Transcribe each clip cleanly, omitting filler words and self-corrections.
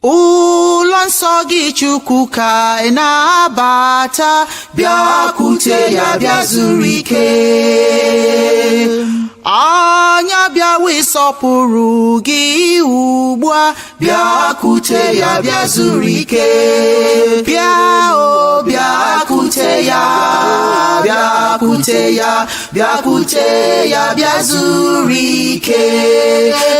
ụlọ nsọ gị Chukwu ka ị na-abata, bịakwute ya bịa zuru ike. Anya bịawa ịsọpụrụ gị ugbu a, bịakwute ya bịa zuru ike. Bịa o bịakwute ya, bịakwute ya, bịakwute ya bịa zuru ike.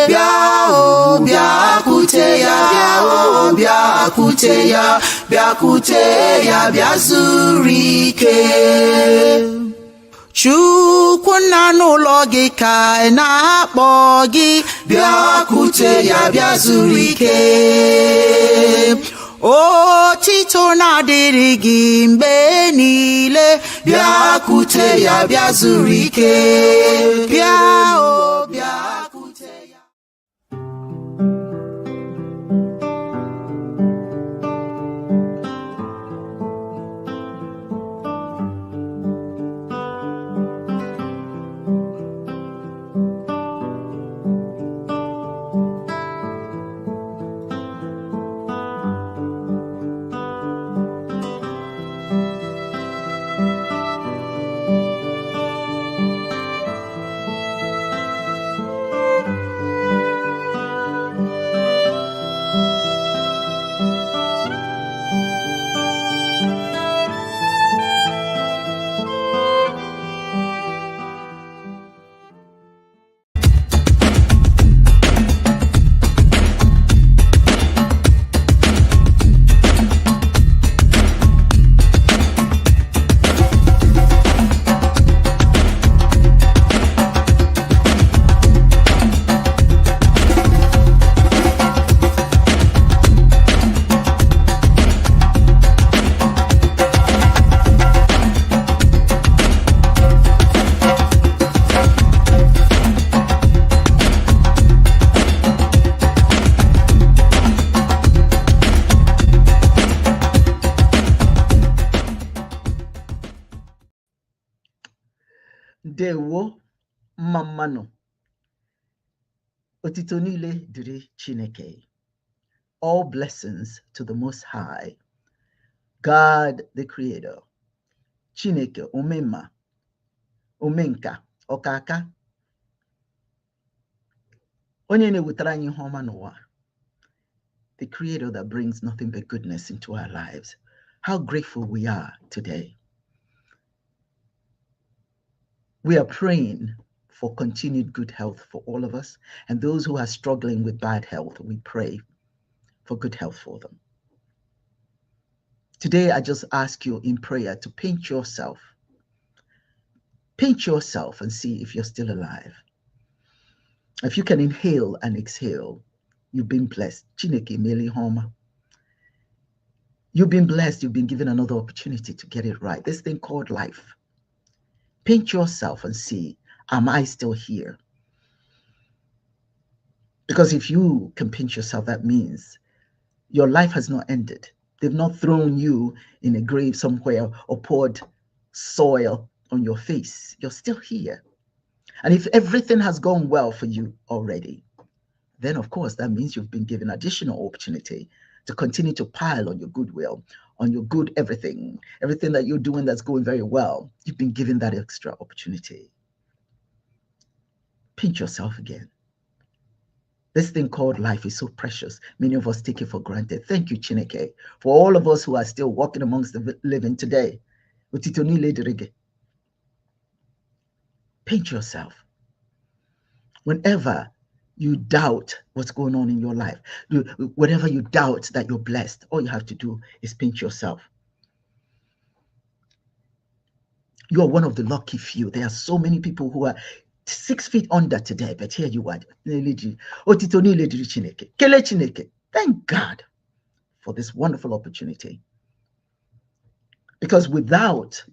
Bịa o bịakwute ya, bịa o bịakwute ya, bịakwute ya bịa zuru ike. Chukwu nna n'ụlọ gị ka ị na-akpọ gị, bịakwute ya bịa zuru ike. Otito na-adịrị gị mgbe niile, bịakwute ya bịa zuru ike. Bịa o bịakwute ya. Ndewo mmanụ otito niile dịrị Chineke. All blessings to the Most High, God the Creator. Chineke omemma, omenka, ọkaka, onye na-ewetara anyị ihe ọma n'ụwa. The Creator that brings nothing but goodness into our lives. How grateful we are today. We are praying for continued good health for all of us, and those who are struggling with bad health, we pray for good health for them. Today, I just ask you in prayer to pinch yourself. Pinch yourself and see if you're still alive. If you can inhale and exhale, you've been blessed. Chineke meli homa. You've been blessed. You've been given another opportunity to get it right. This thing called life. Pinch yourself and see, am I still here? Because if you can pinch yourself, that means your life has not ended. They've not thrown you in a grave somewhere or poured soil on your face. You're still here. And if everything has gone well for you already, then of course that means you've been given additional opportunity to continue to pile on your goodwill, on your good everything that you're doing that's going very well. You've been given that extra opportunity. Pinch yourself again. This thing called life is so precious. Many of us take it for granted. Thank you, Chineke, for all of us who are still walking amongst the living today. Pinch yourself. Whenever you doubt what's going on in your life, whatever you doubt that you're blessed, all you have to do is pinch yourself. You are one of the lucky few. There are so many people who are 6 feet under today, but here you are. Thank God for this wonderful opportunity. Because without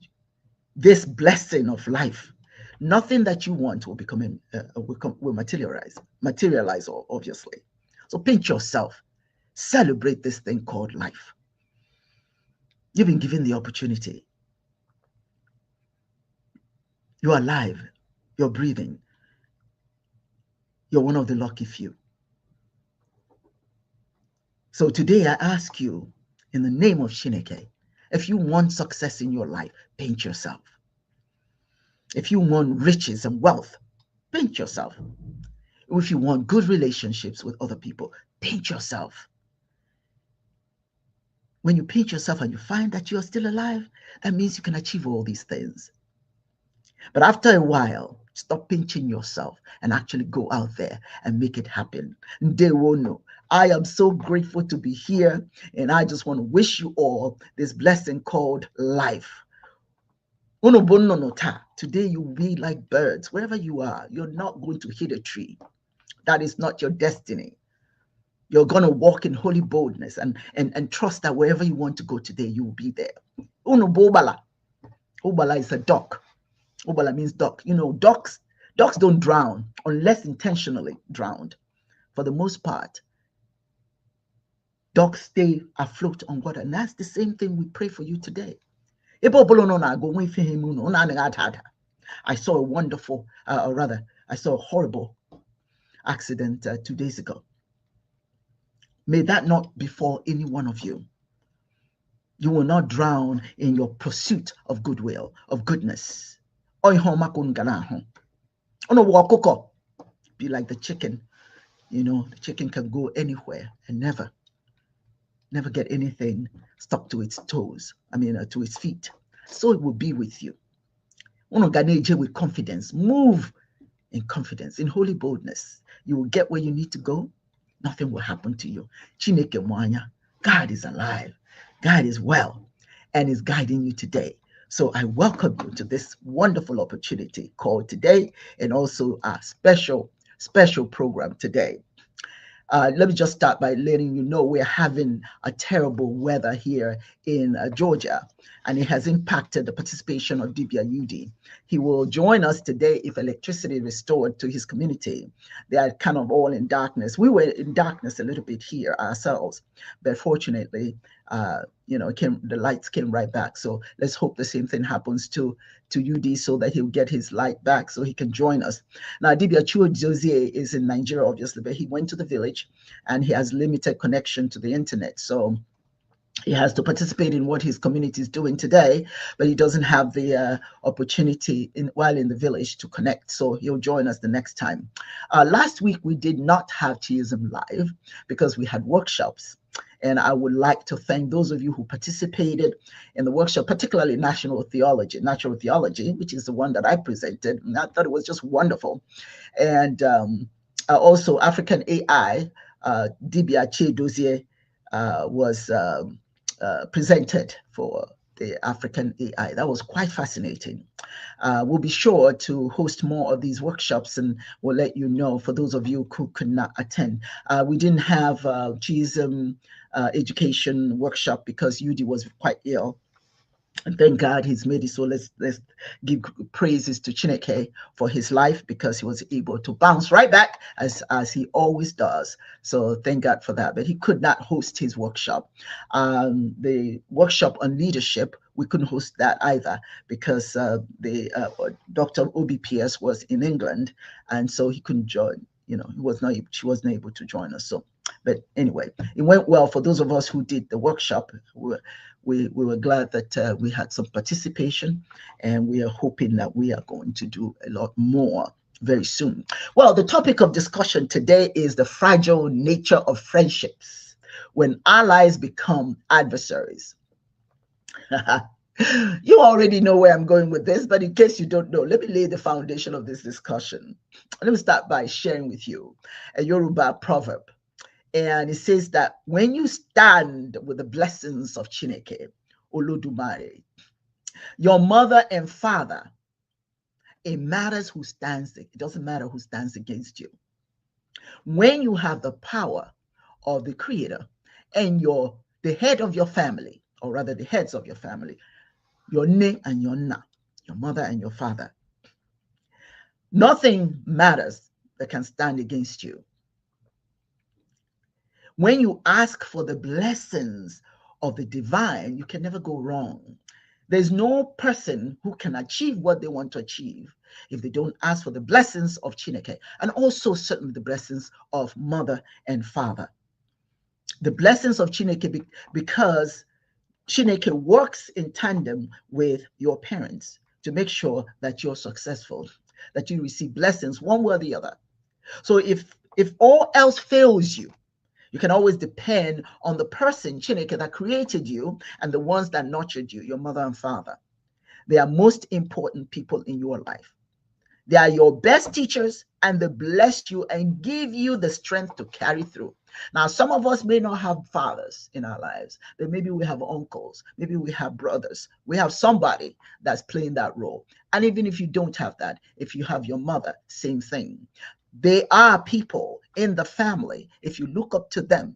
this blessing of life, nothing that you want will will materialize, obviously. So pinch yourself. Celebrate this thing called life. You've been given the opportunity. You're alive. You're breathing. You're one of the lucky few. So today I ask you, in the name of Chineke, if you want success in your life, paint yourself. If you want riches and wealth, paint yourself. If you want good relationships with other people, paint yourself. When you paint yourself and you find that you are still alive, that means you can achieve all these things. But after a while, stop pinching yourself and actually go out there and make it happen. They will know. I am so grateful to be here, and I just want to wish you all this blessing called life. Today you will be like birds. Wherever you are, you're not going to hit a tree. That is not your destiny. You're going to walk in holy boldness and trust that wherever you want to go today, you will be there. Unobobala. Obala is a duck. Obala means duck. You know, ducks don't drown unless intentionally drowned. For the most part, ducks stay afloat on water. And that's the same thing we pray for you today. I saw a wonderful, or rather, I saw a horrible accident 2 days ago. May that not befall any one of you. You will not drown in your pursuit of goodwill, of goodness. Be like the chicken. You know, the chicken can go anywhere and never get anything stuck to its toes. To its feet. So it will be with you. With confidence. Move in confidence, in holy boldness. You will get where you need to go. Nothing will happen to you. Chineke mwanya. God is alive. God is well and is guiding you today. So I welcome you to this wonderful opportunity called today, and also a special program today. Let me just start by letting you know we're having a terrible weather here in Georgia, and it has impacted the participation of Dibias UD. He will join us today if electricity restored to his community. They are kind of all in darkness. We were in darkness a little bit here ourselves, but fortunately, the lights came right back. So let's hope the same thing happens to UD so that he'll get his light back so he can join us. Now, Dibias is in Nigeria, obviously, but he went to the village and he has limited connection to the internet. So he has to participate in what his community is doing today, but he doesn't have the opportunity while in the village to connect. So he'll join us the next time. Last week, we did not have Theism Live because we had workshops. And I would like to thank those of you who participated in the workshop, particularly natural theology, which is the one that I presented. And I thought it was just wonderful. And also African AI, Dibias Dozier was presented for the African AI. That was quite fascinating. We'll be sure to host more of these workshops, and we'll let you know for those of you who could not attend. We didn't have GISM education workshop because UD was quite ill. And thank God he's made it. So let's give praises to Chineke for his life, because he was able to bounce right back as he always does. So thank God for that. But he could not host his workshop. The workshop on leadership, we couldn't host that either because Dr. OBPS was in England, and so he couldn't join. She wasn't able to join us. So, but anyway, it went well for those of us who did the workshop. We were glad that we had some participation, and we are hoping that we are going to do a lot more very soon. Well, the topic of discussion today is the fragile nature of friendships when allies become adversaries. You already know where I'm going with this, but in case you don't know, let me lay the foundation of this discussion. Let me start by sharing with you a Yoruba proverb. And it says that when you stand with the blessings of Chineke, Olodumare, your mother and father, it matters who stands, it doesn't matter who stands against you. When you have the power of the Creator and the head of your family, or rather the heads of your family, your ne and your na, your mother and your father, nothing matters that can stand against you. When you ask for the blessings of the divine, you can never go wrong. There's no person who can achieve what they want to achieve if they don't ask for the blessings of Chineke, and also certainly the blessings of mother and father. The blessings of Chineke, because Chineke works in tandem with your parents to make sure that you're successful, that you receive blessings one way or the other. So if all else fails you, you can always depend on the person, Chineke, that created you and the ones that nurtured you, your mother and father. They are most important people in your life. They are your best teachers, and they bless you and give you the strength to carry through. Now, some of us may not have fathers in our lives, but maybe we have uncles, maybe we have brothers. We have somebody that's playing that role. And even if you don't have that, if you have your mother, same thing. They are people in the family, if you look up to them,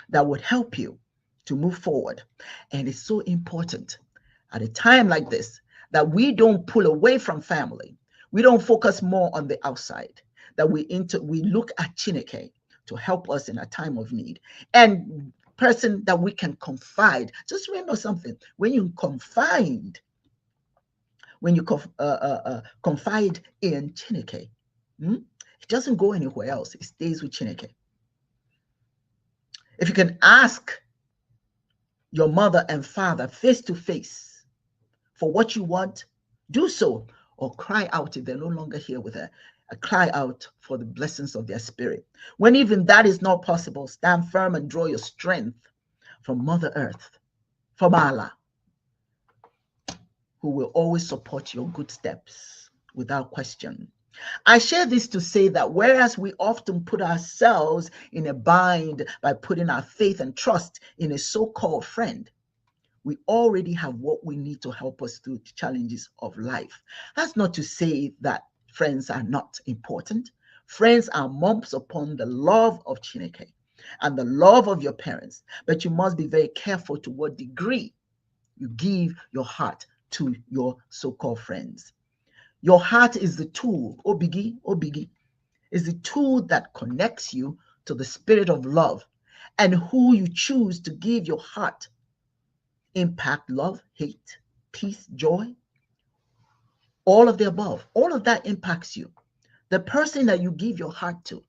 that would help you to move forward. And it's so important at a time like this that we don't pull away from family. We don't focus more on the outside, that we look at Chineke to help us in a time of need, and person that we can confide. Just remember something: when you confide in Chineke, it doesn't go anywhere else. It stays with Chineke. If you can ask your mother and father face to face for what you want, do so, or cry out if they're no longer here with her. Cry out for the blessings of their spirit. When even that is not possible, stand firm and draw your strength from Mother Earth, from Allah, who will always support your good steps without question. I share this to say that whereas we often put ourselves in a bind by putting our faith and trust in a so-called friend, we already have what we need to help us through the challenges of life. That's not to say that friends are not important. Friends are mumps upon the love of Chineke and the love of your parents, but you must be very careful to what degree you give your heart to your so-called friends. Your heart is the tool, obigi, is the tool that connects you to the spirit of love, and who you choose to give your heart impact, love, hate, peace, joy, all of the above. All of that impacts you. The person that you give your heart to,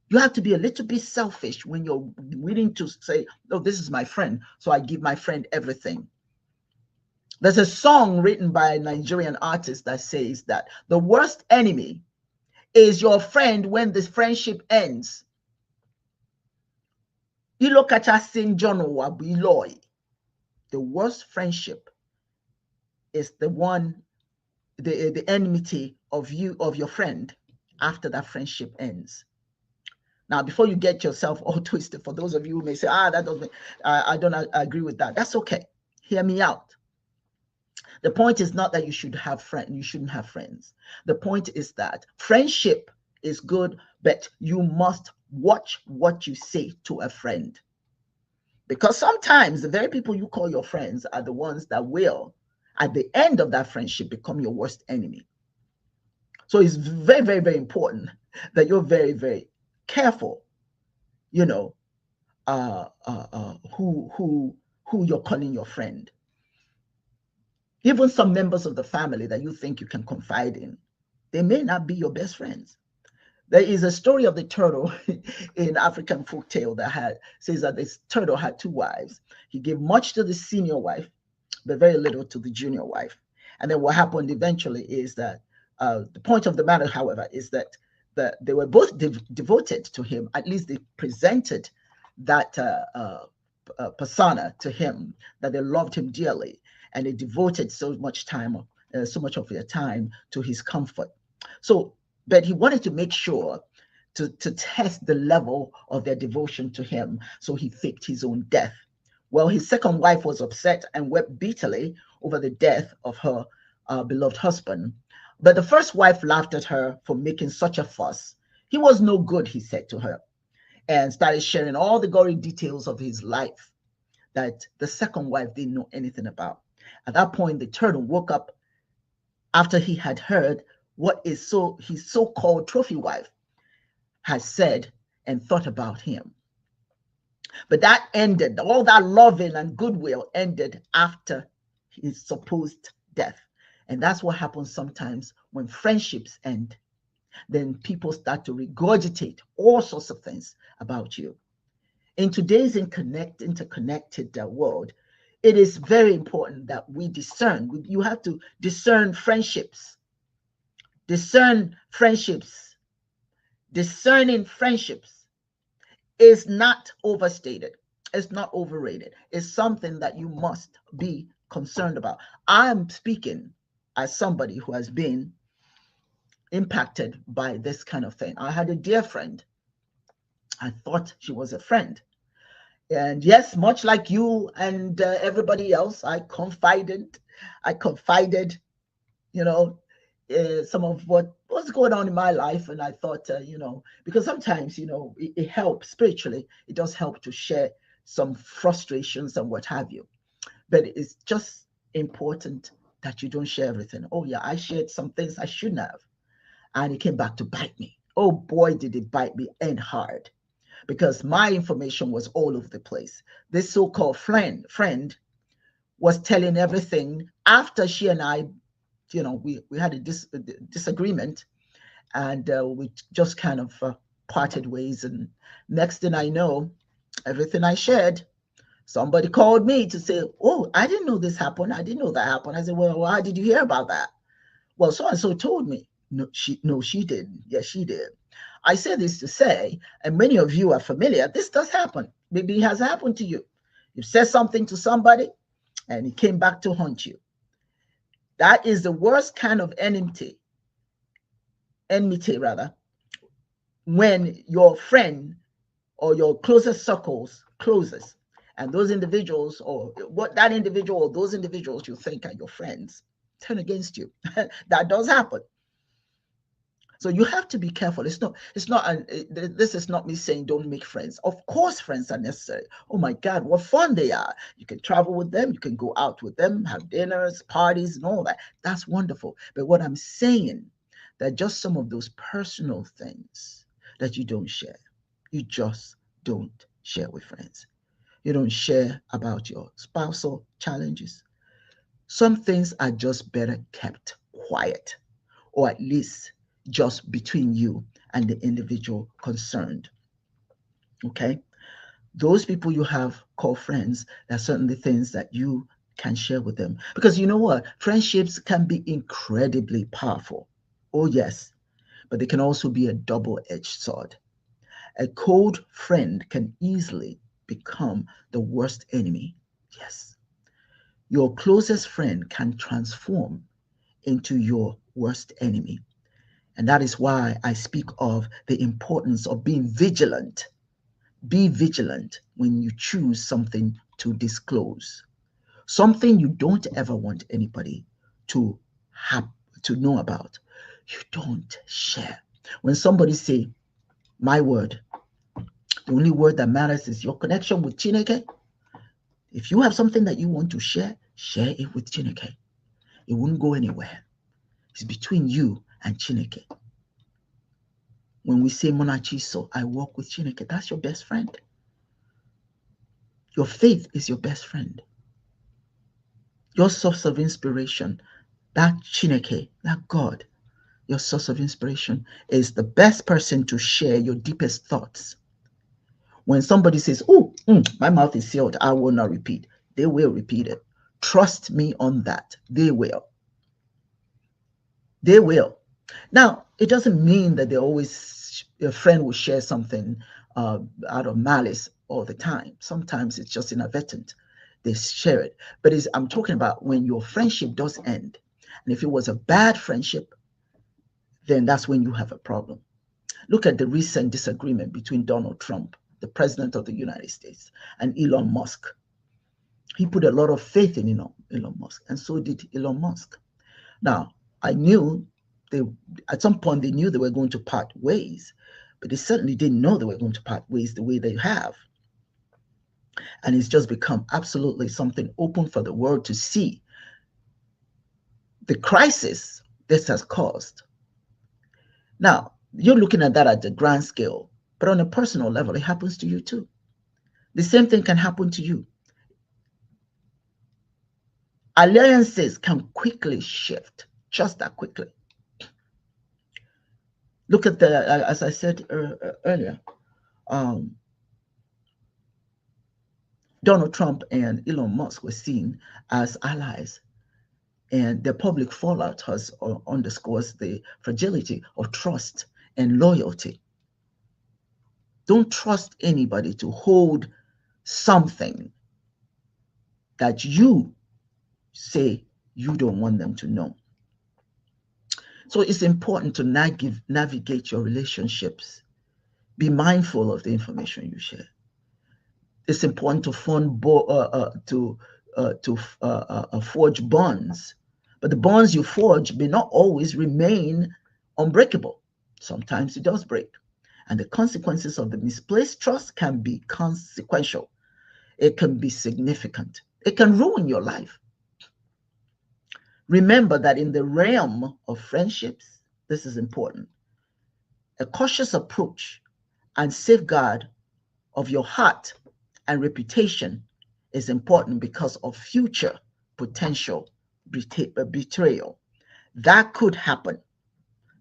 you have to be a little bit selfish when you're willing to say, oh, this is my friend, so I give my friend everything. There's a song written by a Nigerian artist that says that the worst enemy is your friend when this friendship ends. The worst friendship is the one, the enmity of your friend after that friendship ends. Now, before you get yourself all twisted, for those of you who may say, that doesn't, I don't agree with that. That's okay. Hear me out. The point is not that you shouldn't have friends. The point is that friendship is good, but you must watch what you say to a friend. Because sometimes the very people you call your friends are the ones that will, at the end of that friendship, become your worst enemy. So it's very, very, very important that you're very, very careful, who you're calling your friend. Even some members of the family that you think you can confide in, they may not be your best friends. There is a story of the turtle in African folktale that says that this turtle had 2 wives. He gave much to the senior wife, but very little to the junior wife. And then what happened eventually is that the point of the matter, however, is that they were both devoted to him. At least they presented that persona to him, that they loved him dearly, and they devoted so much of their time to his comfort. So, but he wanted to make sure to test the level of their devotion to him, so he faked his own death. Well, his second wife was upset and wept bitterly over the death of her beloved husband. But the first wife laughed at her for making such a fuss. He was no good, he said to her, and started sharing all the gory details of his life that the second wife didn't know anything about. At that point, the turtle woke up after he had heard what his so-called trophy wife had said and thought about him. But that ended, all that loving and goodwill ended after his supposed death. And that's what happens sometimes when friendships end. Then people start to regurgitate all sorts of things about you. In today's interconnected world, it is very important that we discern. You have to discern friendships. Discern friendships. Discerning friendships is not overstated. It's not overrated. It's something that you must be concerned about. I'm speaking as somebody who has been impacted by this kind of thing. I had a dear friend. I thought she was a friend. And yes, much like you and everybody else, I confided, you know, some of what was going on in my life. And I thought, because sometimes, it helps spiritually. It does help to share some frustrations and what have you. But it's just important that you don't share everything. Oh, yeah, I shared some things I shouldn't have. And it came back to bite me. Oh, boy, did it bite me and hard, because my information was all over the place. This so-called friend was telling everything after she and I, we had a disagreement, and we just kind of parted ways. And next thing I know, everything I shared, somebody called me to say, oh, I didn't know this happened. I didn't know that happened. I said, well, how did you hear about that? Well, so-and-so told me. No, she didn't. Yes, she did. I say this to say, and many of you are familiar, this does happen. Maybe it has happened to you. You said something to somebody and it came back to haunt you. That is the worst kind of enmity rather, when your friend or your closest circles closes, and those individuals, or what that individual or those individuals you think are your friends, turn against you. That does happen. So you have to be careful. This is not me saying don't make friends. Of course, friends are necessary. Oh my God, what fun they are. You can travel with them. You can go out with them, have dinners, parties, and all that. That's wonderful. But what I'm saying, that just some of those personal things that you don't share. You just don't share with friends. You don't share about your spousal challenges. Some things are just better kept quiet, or at least just between you and the individual concerned. Okay? Those people you have called friends, there are certainly things that you can share with them. Because you know what? Friendships can be incredibly powerful. Oh, yes. But they can also be a double-edged sword. A cold friend can easily become the worst enemy. Yes. Your closest friend can transform into your worst enemy. And that is why I speak of the importance of being vigilant. Be vigilant when you choose something to disclose, something you don't ever want anybody to have to know about. You don't share. When somebody say, my word, the only word that matters is your connection with Chineke. If you have something that you want to share, share it with Chineke. It won't go anywhere. It's between you and Chineke. When we say Monachiso, I walk with Chineke, that's your best friend. Your faith is your best friend. Your source of inspiration, that Chineke, that God, your source of inspiration, is the best person to share your deepest thoughts. When somebody says, oh, my mouth is sealed, I will not repeat, they will repeat it. Trust me on that. They will. They will. Now, it doesn't mean that your friend will share something out of malice all the time. Sometimes it's just inadvertent. They share it. But I'm talking about when your friendship does end. And if it was a bad friendship, then that's when you have a problem. Look at the recent disagreement between Donald Trump, the president of the United States, and Elon Musk. He put a lot of faith in Elon Musk, and so did Elon Musk. Now, I knew at some point they knew they were going to part ways, but they certainly didn't know they were going to part ways the way they have. And it's just become absolutely something open for the world to see. The crisis this has caused. Now, you're looking at that at the grand scale, but on a personal level, it happens to you too. The same thing can happen to you. Alliances can quickly shift, just that quickly. Look at as I said earlier, Donald Trump and Elon Musk were seen as allies, and the public fallout has underscores the fragility of trust and loyalty. Don't trust anybody to hold something that you say you don't want them to know. So it's important to navigate your relationships. Be mindful of the information you share. It's important to forge bonds, but the bonds you forge may not always remain unbreakable. Sometimes it does break, and the consequences of the misplaced trust can be consequential. It can be significant. It can ruin your life. Remember that in the realm of friendships, this is important. A cautious approach and safeguard of your heart and reputation is important because of future potential betrayal. That could happen.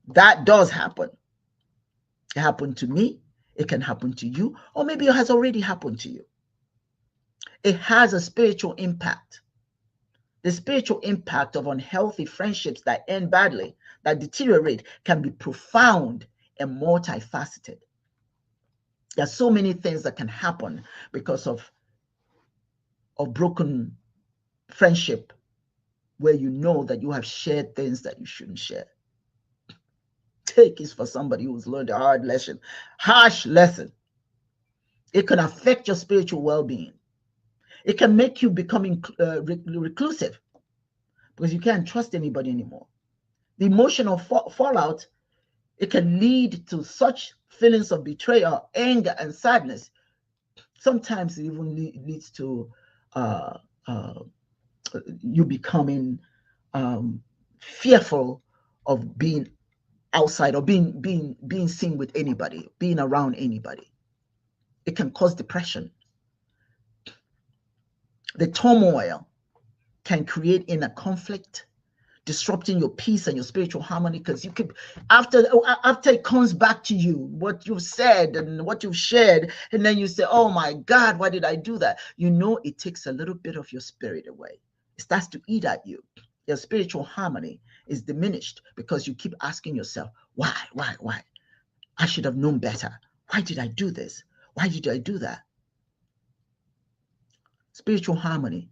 That does happen. It happened to me. It can happen to you, or maybe it has already happened to you. It has a spiritual impact. The spiritual impact of unhealthy friendships that end badly, that deteriorate, can be profound and multifaceted. There's so many things that can happen because of broken friendship, where you know that you have shared things that you shouldn't share. Take is for somebody who's learned a hard lesson, harsh lesson. It can affect your spiritual well-being. It can make you becoming reclusive because you can't trust anybody anymore. The emotional fallout, it can lead to such feelings of betrayal, anger, and sadness. Sometimes it even leads to you becoming fearful of being outside or being seen with anybody, being around anybody. It can cause depression. The turmoil can create inner conflict, disrupting your peace and your spiritual harmony, because you could, after it comes back to you what you've said and what you've shared, and then you say, oh my God, why did I do that? You know, it takes a little bit of your spirit away. It starts to eat at you. Your spiritual harmony is diminished because you keep asking yourself, why? I should have known better. Why did I do this? Why did I do that? Spiritual harmony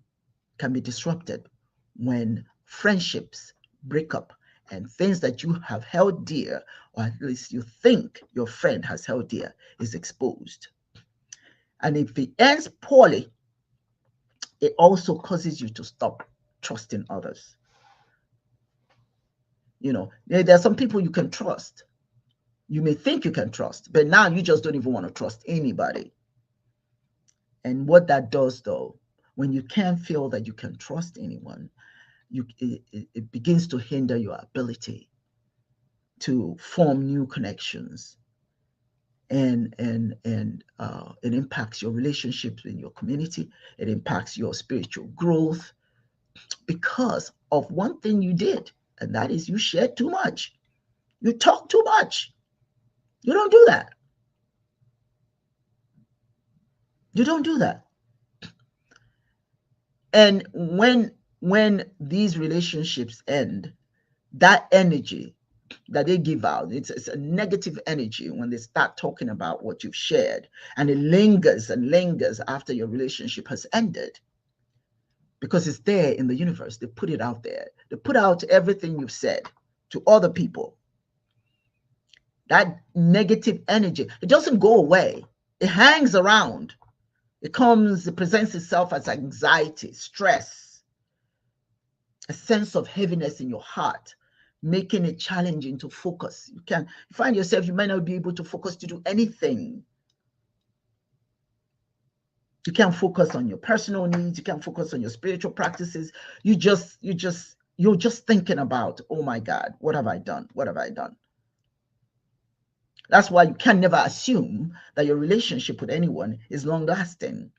can be disrupted when friendships break up and things that you have held dear, or at least you think your friend has held dear, is exposed. And if it ends poorly, it also causes you to stop trusting others. You know, there are some people you can trust. You may think you can trust, but now you just don't even want to trust anybody. And what that does, though, when you can't feel that you can trust anyone, it begins to hinder your ability to form new connections, and it impacts your relationships in your community. It impacts your spiritual growth because of one thing you did, and that is you shared too much. You talk too much. You don't do that. You don't do that. And when these relationships end, that energy that they give out, it's a negative energy when they start talking about what you've shared, and it lingers and lingers after your relationship has ended, because it's there in the universe. They put it out there. They put out everything you've said to other people. That negative energy, it doesn't go away. It hangs around. It presents itself as anxiety, stress, a sense of heaviness in your heart, making it challenging to focus. You find yourself, you might not be able to focus to do anything. You can't focus on your personal needs. You can't focus on your spiritual practices. You're just thinking about, oh my God, what have I done? What have I done? That's why you can never assume that your relationship with anyone is long lasting.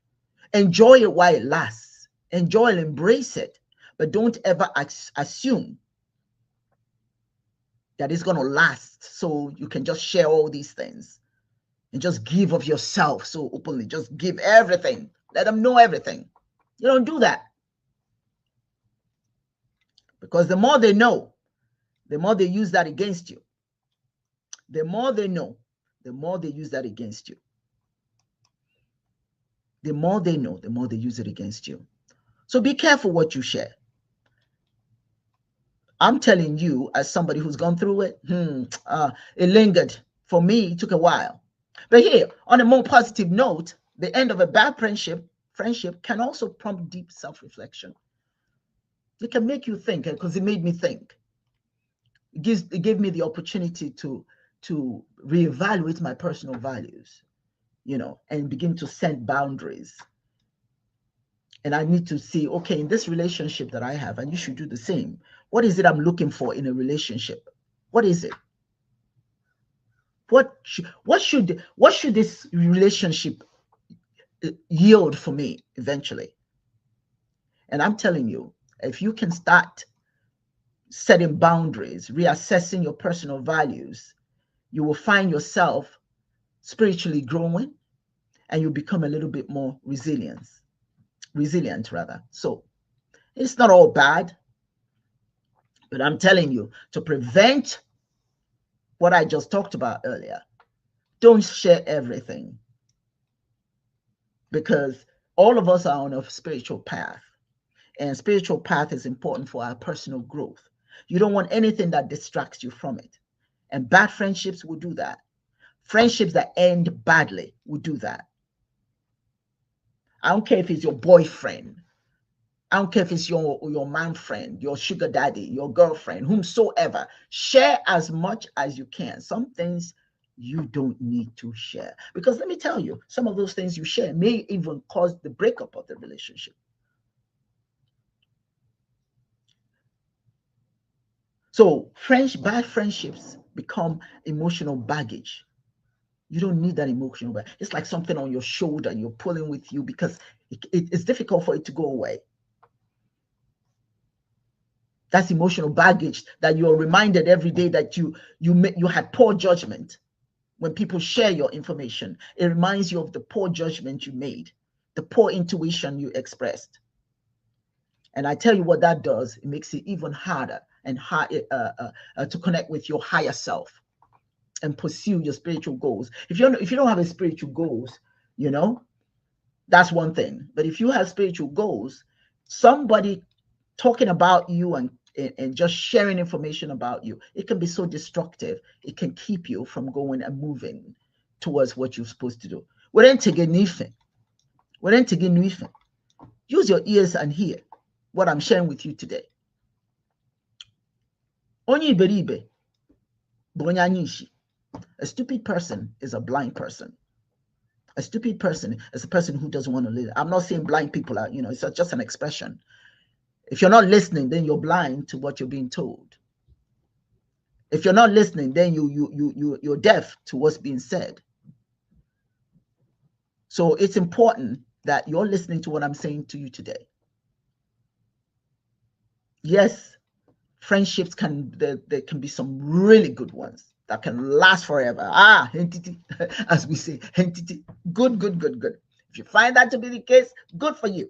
Enjoy it while it lasts. Enjoy and embrace it. But don't ever assume that it's going to last, so you can just share all these things and just give of yourself so openly. Just give everything Let them know everything. You don't do that. Because the more they know, the more they use that against you. The more they know, the more they use that against you. The more they know, the more they use it against you. So be careful what you share. I'm telling you, as somebody who's gone through it, it lingered. For me, it took a while. But here, on a more positive note, the end of a bad friendship can also prompt deep self-reflection. It can make you think, because it made me think. It gave me the opportunity to reevaluate my personal values, and begin to set boundaries. And I need to see, okay, in this relationship that I have, and you should do the same. What is it I'm looking for in a relationship? What is it? What should this relationship yield for me eventually? And I'm telling you, if you can start setting boundaries, reassessing your personal values, you will find yourself spiritually growing, and you become a little bit more resilient. So it's not all bad, but I'm telling you, to prevent what I just talked about earlier, don't share everything, because all of us are on a spiritual path, and spiritual path is important for our personal growth. You don't want anything that distracts you from it, and bad friendships will do that. Friendships that end badly will do that. I don't care if it's your boyfriend. I don't care if it's your man friend, your sugar daddy, your girlfriend, whomsoever. Share as much as you can. Some things you don't need to share. Because let me tell you, some of those things you share may even cause the breakup of the relationship. So bad friendships become emotional baggage. You don't need that emotional baggage. It's like something on your shoulder you're pulling with you, because it's difficult for it to go away. That's emotional baggage that you're reminded every day that you had poor judgment. When people share your information, it reminds you of the poor judgment you made, the poor intuition you expressed. And I tell you what that does, it makes it even harder and to connect with your higher self and pursue your spiritual goals. If you don't have a spiritual goals, that's one thing. But if you have spiritual goals, somebody talking about you and just sharing information about you, it can be so destructive. It can keep you from going and moving towards what you're supposed to do. Use your ears and hear what I'm sharing with you today. A stupid person is a blind person. A stupid person is a person who doesn't want to live. I'm not saying blind people are, it's just an expression. If you're not listening, then you're blind to what you're being told. If you're not listening, then you're deaf to what's being said. So it's important that you're listening to what I'm saying to you today. Yes, friendships there can be some really good ones that can last forever. Entity, as we say, entity. Good. If you find that to be the case, good for you.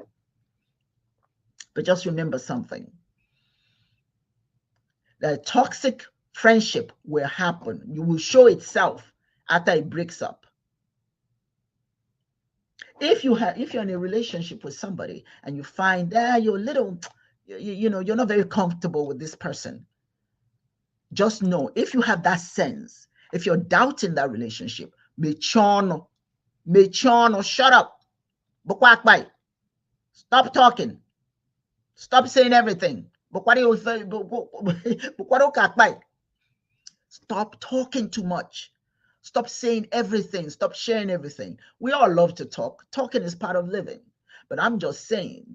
But just remember something. The toxic friendship will happen. You will show itself after it breaks up. If you're in a relationship with somebody and you find that you're a little, you're not very comfortable with this person, just know, if you have that sense, if you're doubting that relationship, shut up. Stop talking. Stop saying everything. Stop talking too much. Stop saying everything. Stop sharing everything. We all love to talk. Talking is part of living. But I'm just saying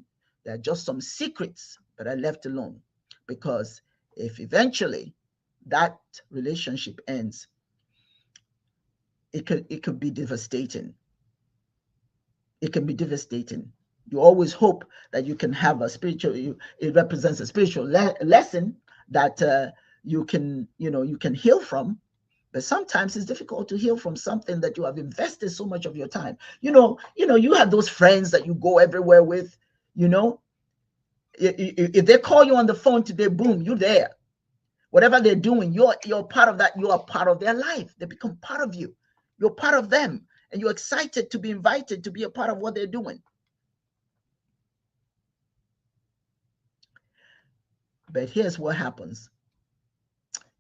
there are just some secrets that are left alone. Because if eventually that relationship ends, it could be devastating. It can be devastating. You always hope that you can have a spiritual, it represents a spiritual lesson that you can heal from. But sometimes it's difficult to heal from something that you have invested so much of your time. You have those friends that you go everywhere with. If they call you on the phone today, boom, you're there. Whatever they're doing, you're part of that. You are part of their life. They become part of you. You're part of them, and you're excited to be invited to be a part of what they're doing. But here's what happens.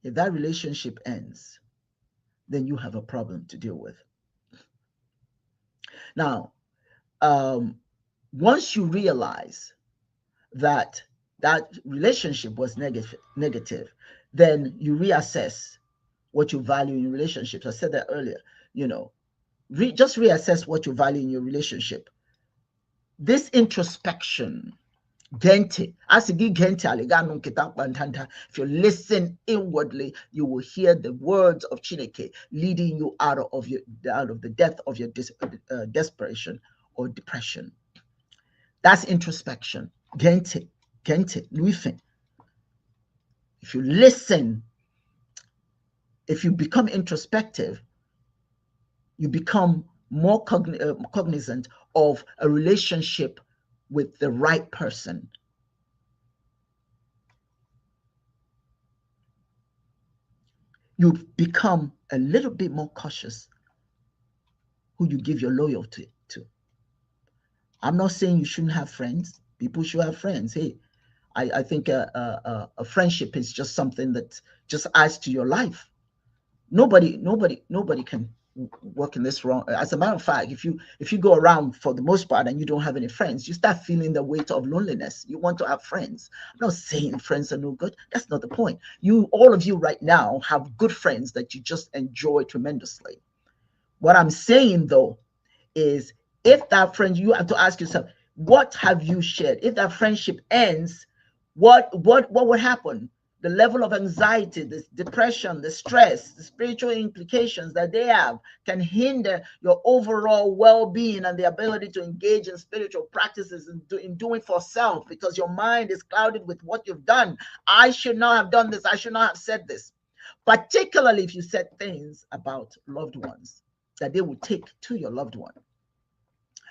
If that relationship ends, then you have a problem to deal with. Now, once you realize that relationship was negative, then you reassess what you value in relationships. I said that earlier. Just reassess what you value in your relationship. This introspection, if you listen inwardly, you will hear the words of Chineke leading you out of the depth of your desperation or depression. That's introspection. Gente, Luifen. If you listen, if you become introspective, you become more cognizant of a relationship with the right person. You become a little bit more cautious who you give your loyalty to. I'm not saying you shouldn't have friends. People should have friends. Hey, I think a friendship is just something that just adds to your life. Nobody can work in this wrong. As a matter of fact, if you go around for the most part and you don't have any friends, you start feeling the weight of loneliness. You want to have friends. I'm not saying friends are no good. That's not the point. All of you right now have good friends that you just enjoy tremendously. What I'm saying though is, if that friend, you have to ask yourself, what have you shared? If that friendship ends, what would happen? The level of anxiety, the depression, the stress, the spiritual implications that they have can hinder your overall well-being and the ability to engage in spiritual practices in doing for self, because your mind is clouded with what you've done. I should not have done this. I should not have said this. Particularly if you said things about loved ones that they would take to your loved one.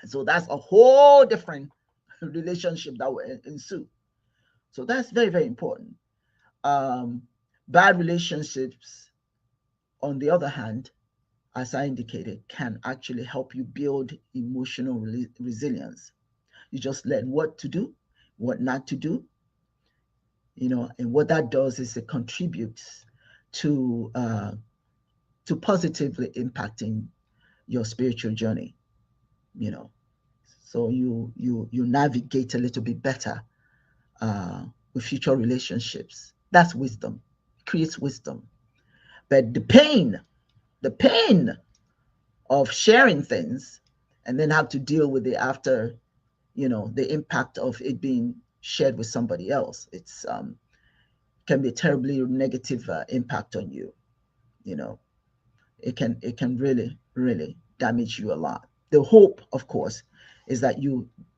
So that's a whole different relationship that will ensue. So that's very, very important. Bad relationships, on the other hand, as I indicated, can actually help you build emotional resilience. You just learn what to do, what not to do, and what that does is it contributes to positively impacting your spiritual journey. So you navigate a little bit better with future relationships. That's wisdom. It creates wisdom. But the pain of sharing things and then have to deal with it after, the impact of it being shared with somebody else, it's can be a terribly negative impact on you. It can really, really damage you a lot. The hope, of course, is that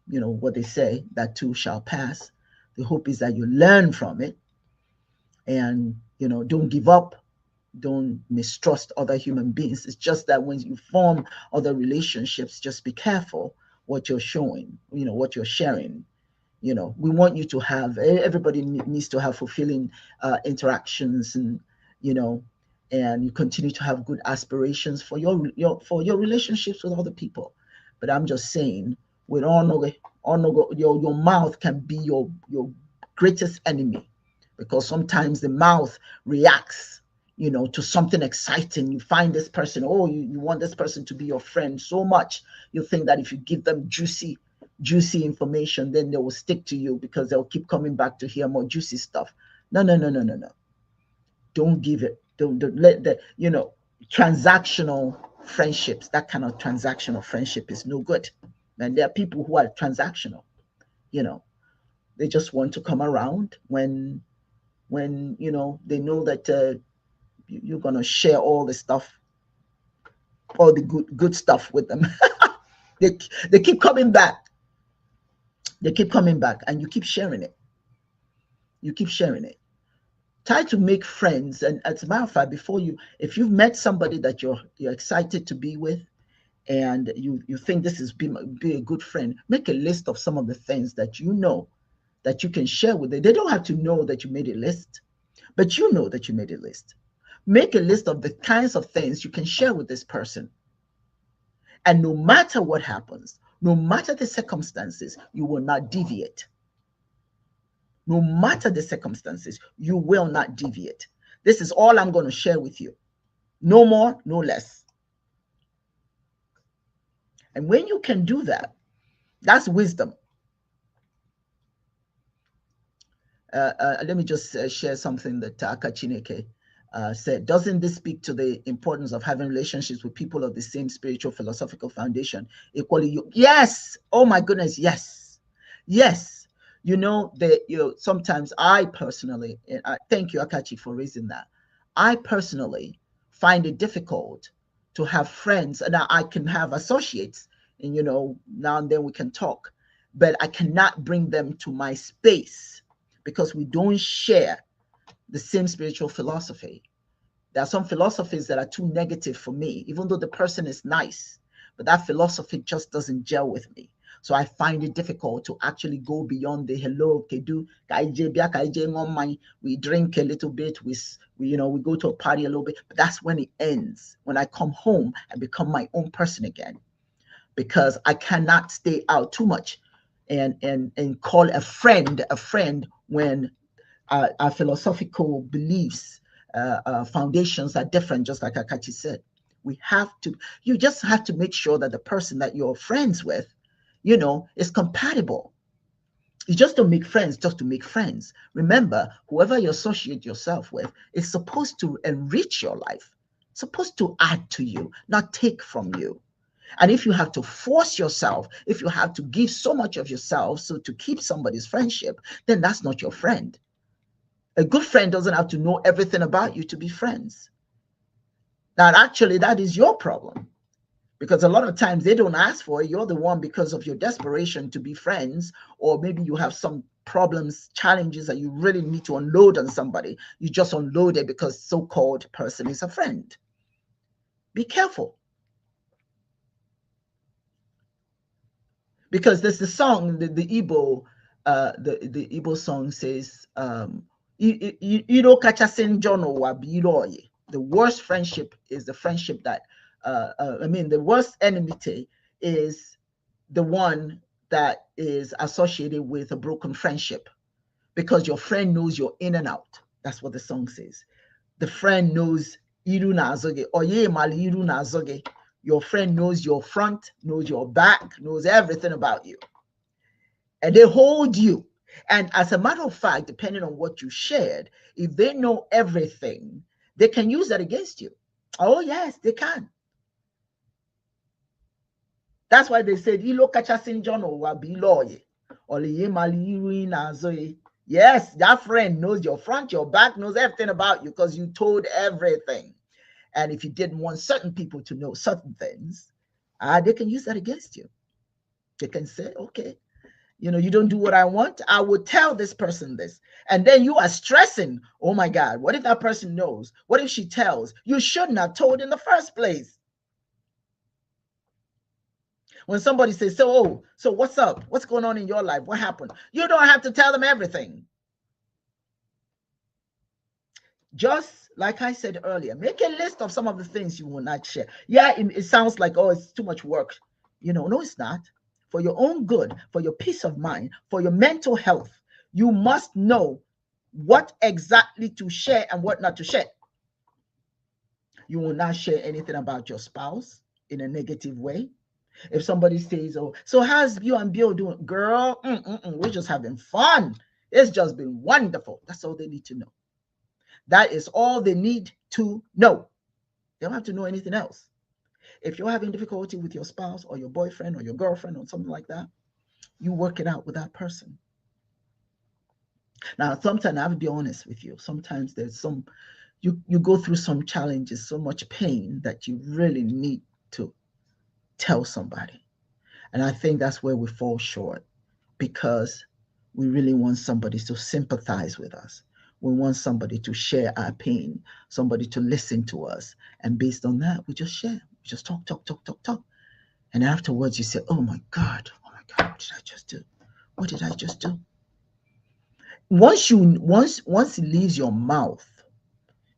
what they say, that too shall pass. The hope is that you learn from it and, don't give up. Don't mistrust other human beings. It's just that when you form other relationships, just be careful what you're showing, what you're sharing. We want you to have, everybody needs to have fulfilling interactions, and, and you continue to have good aspirations for your relationships with other people. But I'm just saying, with your mouth can be your greatest enemy, because sometimes the mouth reacts, to something exciting. You find this person, you want this person to be your friend so much, you think that if you give them juicy information, then they will stick to you because they'll keep coming back to hear more juicy stuff. No. Don't give it. Don't let the, transactional friendships, that kind of transactional friendship is no good. And there are people who are transactional, they just want to come around when they know that you're going to share all the stuff, all the good stuff with them. They keep coming back. They keep coming back, and you keep sharing it. Try to make friends. And as a matter of fact, if you've met somebody that you're excited to be with, and you think this is be a good friend, make a list of some of the things that you know that you can share with them. They don't have to know that you made a list, but you know that you made a list. Make a list of the kinds of things you can share with this person. And no matter what happens, no matter the circumstances, you will not deviate. No matter the circumstances, you will not deviate. This is all I'm going to share with you. No more, no less. And when you can do that, that's wisdom. Let me just share something that Akachineke said. Doesn't this speak to the importance of having relationships with people of the same spiritual philosophical foundation? Equally, yes. Oh my goodness, yes, yes. Sometimes I personally, and thank you, Akachi, for raising that. I personally find it difficult to have friends, and I can have associates, and now and then we can talk, but I cannot bring them to my space because we don't share the same spiritual philosophy. There are some philosophies that are too negative for me, even though the person is nice, but that philosophy just doesn't gel with me. So I find it difficult to actually go beyond the hello, kedu, we drink a little bit, we go to a party a little bit, but that's when it ends. When I come home and become my own person again, because I cannot stay out too much and call a friend when our philosophical beliefs, foundations are different, just like Akachi said. You just have to make sure that the person that you're friends with, is compatible. You just don't make friends just to make friends. Remember, whoever you associate yourself with is supposed to enrich your life, supposed to add to you, not take from you. And if you have to force yourself, if you have to give so much of yourself so to keep somebody's friendship, then that's not your friend. A good friend doesn't have to know everything about you to be friends. Now, actually, that is your problem, because a lot of times they don't ask for it. You're the one, because of your desperation to be friends, or maybe you have some problems, challenges that you really need to unload on somebody. You just unload it because so-called person is a friend. Be careful. Because there's the song, the Igbo, the Igbo song says, the worst friendship is the friendship that, the worst enmity is the one that is associated with a broken friendship, because your friend knows you're in and out. That's what the song says. The friend knows iru na azoge, oye mali iru na azoge. Your friend knows your front, knows your back, knows everything about you. And they hold you. And as a matter of fact, depending on what you shared, if they know everything, they can use that against you. Oh, yes, they can. That's why they said, yes, that friend knows your front, your back, knows everything about you because you told everything. And if you didn't want certain people to know certain things, they can use that against you. They can say, okay, you don't do what I want, I will tell this person this. And then you are stressing, oh my God, what if that person knows? What if she tells? You shouldn't have told in the first place. When somebody says, so what's up? What's going on in your life? What happened? You don't have to tell them everything. Just like I said earlier, make a list of some of the things you will not share. Yeah, it sounds like, oh, it's too much work. No, it's not. For your own good, for your peace of mind, for your mental health, you must know what exactly to share and what not to share. You will not share anything about your spouse in a negative way. If somebody says, oh, so how's you and Bill doing? Girl, we're just having fun. It's just been wonderful. That's all they need to know. That is all they need to know. They don't have to know anything else. If you're having difficulty with your spouse or your boyfriend or your girlfriend or something like that, you work it out with that person. Now, sometimes I have to be honest with you. Sometimes there's you go through some challenges, so much pain that you really need to tell somebody. And I think that's where we fall short, because we really want somebody to sympathize with us. We want somebody to share our pain, somebody to listen to us. And based on that, we just share. We just talk, talk, talk, talk, talk. And afterwards you say, oh my God, what did I just do? What did I just do? Once it leaves your mouth,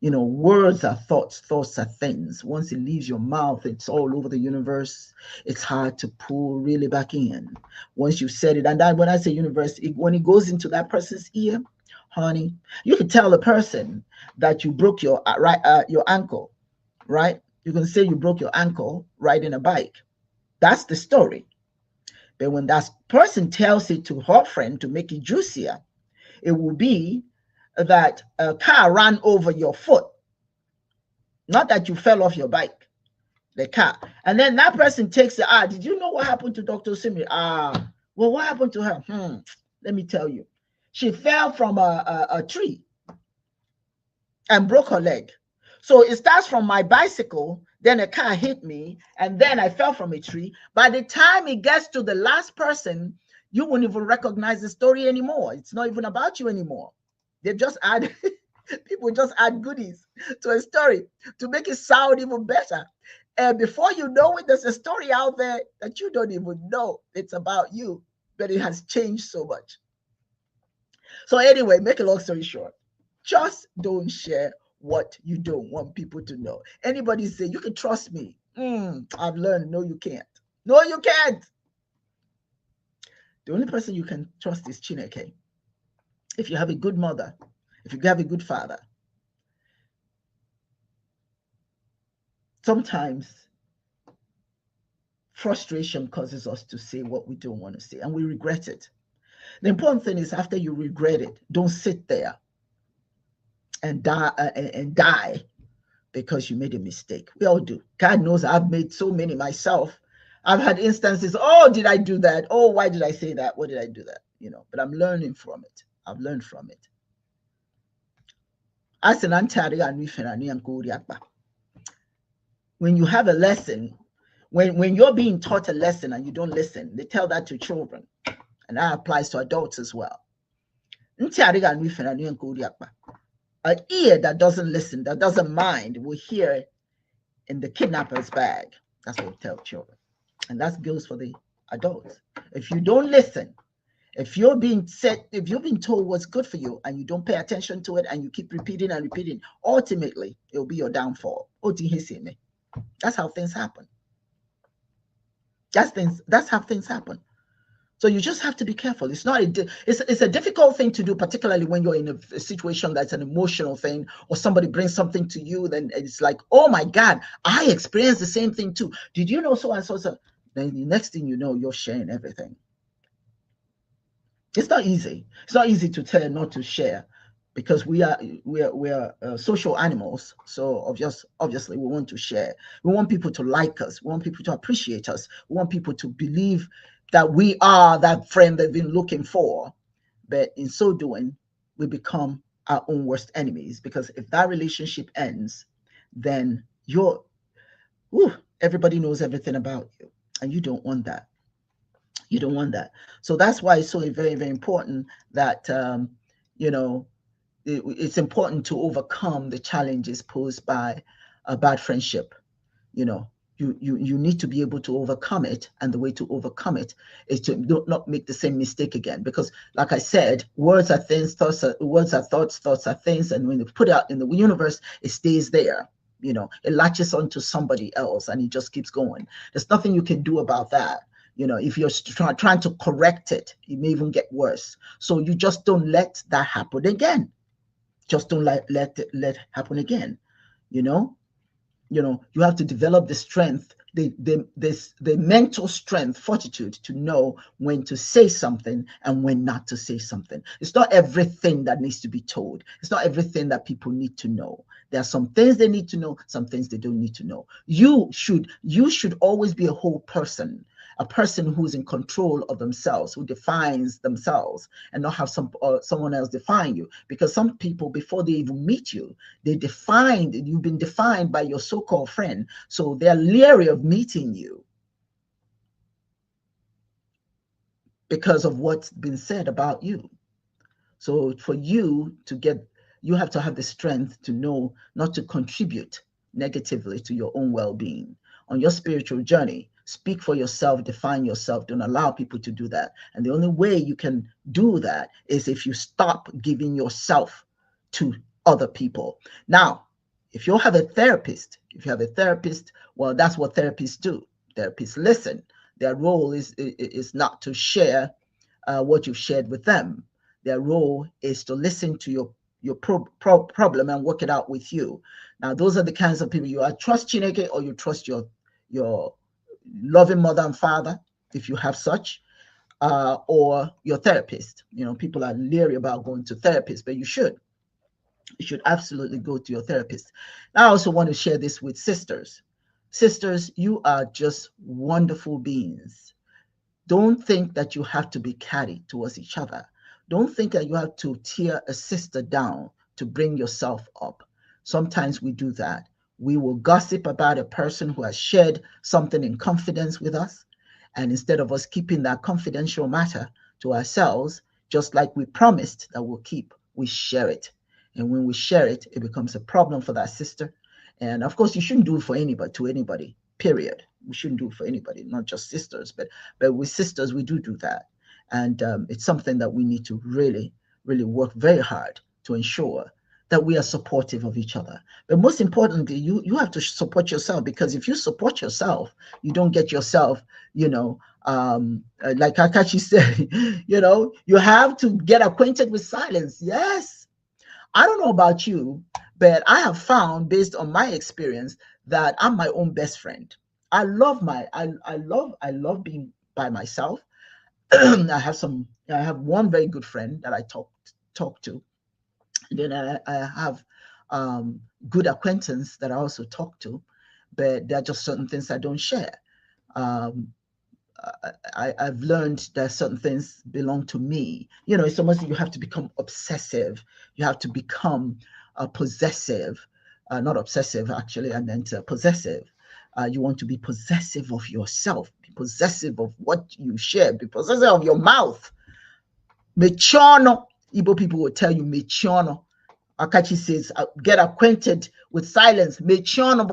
words are thoughts, thoughts are things. Once it leaves your mouth, it's all over the universe. It's hard to pull really back in. Once you said it, and that, when I say universe, when it goes into that person's ear, honey, you can tell the person that you broke your your ankle, right? You can say you broke your ankle riding a bike. That's the story. But when that person tells it to her friend to make it juicier, it will be that a car ran over your foot. Not that you fell off your bike, the car. And then that person takes it, did you know what happened to Dr. Simi? Well, what happened to her? Let me tell you. She fell from a tree and broke her leg. So it starts from my bicycle, then a car hit me, and then I fell from a tree. By the time it gets to the last person, you won't even recognize the story anymore. It's not even about you anymore. They've just added, people just add goodies to a story to make it sound even better. And before you know it, there's a story out there that you don't even know it's about you, but it has changed so much. So anyway, make a long story short, just don't share what you don't want people to know. Anybody say, you can trust me. I've learned, no, you can't. No, you can't. The only person you can trust is Chineke. If you have a good mother, if you have a good father, sometimes frustration causes us to say what we don't want to say, and we regret it. The important thing is, after you regret it, don't sit there and die because you made a mistake. We all do. God knows I've made so many myself. I've had instances, oh, did I do that? Oh, why did I say that? What did I do that? But I'm learning from it. I've learned from it. When you have a lesson, when you're being taught a lesson and you don't listen, they tell that to children. And that applies to adults as well. An ear that doesn't listen, that doesn't mind, will hear in the kidnapper's bag. That's what we tell children. And that goes for the adults. If you don't listen, if you're being told what's good for you and you don't pay attention to it and you keep repeating and repeating, ultimately it'll be your downfall. That's how things happen. That's how things happen. So you just have to be careful. It's a difficult thing to do, particularly when you're in a situation that's an emotional thing, or somebody brings something to you, then it's like, oh my God, I experienced the same thing too. Did you know so and so? Then the next thing you know, you're sharing everything. It's not easy. It's not easy to tell not to share, because we are social animals. So obviously we want to share. We want people to like us. We want people to appreciate us. We want people to believe that we are that friend they've been looking for. But in so doing, we become our own worst enemies, because if that relationship ends, then everybody knows everything about you, and you don't want that. You don't want that. So that's why it's so very, very important that it's important to overcome the challenges posed by a bad friendship. You need to be able to overcome it, and the way to overcome it is to not make the same mistake again. Because, like I said, words are things, words are thoughts, thoughts are things, and when you put it out in the universe, it stays there. It latches onto somebody else, and it just keeps going. There's nothing you can do about that. If you're trying to correct it, it may even get worse. So you just don't let that happen again. Just don't let it happen again. You have to develop the strength, the mental strength, fortitude to know when to say something and when not to say something. It's not everything that needs to be told. It's not everything that people need to know. There are some things they need to know, some things they don't need to know. You should always be a whole person, a person who's in control of themselves, who defines themselves, and not have someone else define you. Because some people, before they even meet you, you've been defined by your so-called friend. So they're leery of meeting you because of what's been said about you. So for you to get you have to have the strength to know not to contribute negatively to your own well-being. On your spiritual journey, speak for yourself, define yourself. Don't allow people to do that. And the only way you can do that is if you stop giving yourself to other people. Now, if you have a therapist, well, that's what therapists do. Therapists listen. Their role is not to share what you've shared with them. Their role is to listen to your problem and work it out with you. Now, those are the kinds of people you are trust Chineke, or you trust your loving mother and father, if you have such, or your therapist. People are leery about going to therapists, but you should absolutely go to your therapist. I also want to share this with sisters. Sisters, you are just wonderful beings. Don't think that you have to be catty towards each other. Don't think that you have to tear a sister down to bring yourself up. Sometimes we do that. We will gossip about a person who has shared something in confidence with us. And instead of us keeping that confidential matter to ourselves, just like we promised that we'll keep, we share it. And when we share it, it becomes a problem for that sister. And of course, you shouldn't do it for anybody, to anybody, period. We shouldn't do it for anybody, not just sisters, but with sisters, we do that. And it's something that we need to really, really work very hard to ensure that we are supportive of each other. But most importantly, you have to support yourself, because if you support yourself, you don't get yourself, like Akachi said, you have to get acquainted with silence. Yes. I don't know about you, but I have found, based on my experience, that I'm my own best friend. I love being by myself. I have one very good friend that I talk to. And then I have good acquaintance that I also talk to, but there are just certain things I don't share. I've learned that certain things belong to me. It's almost, you have to become obsessive. You have to become possessive, not obsessive actually, I meant possessive. You want to be possessive of yourself, be possessive of what you share, be possessive of your mouth. Mechono. Igbo people will tell you mechono. Akachi says, get acquainted with silence. Mechono.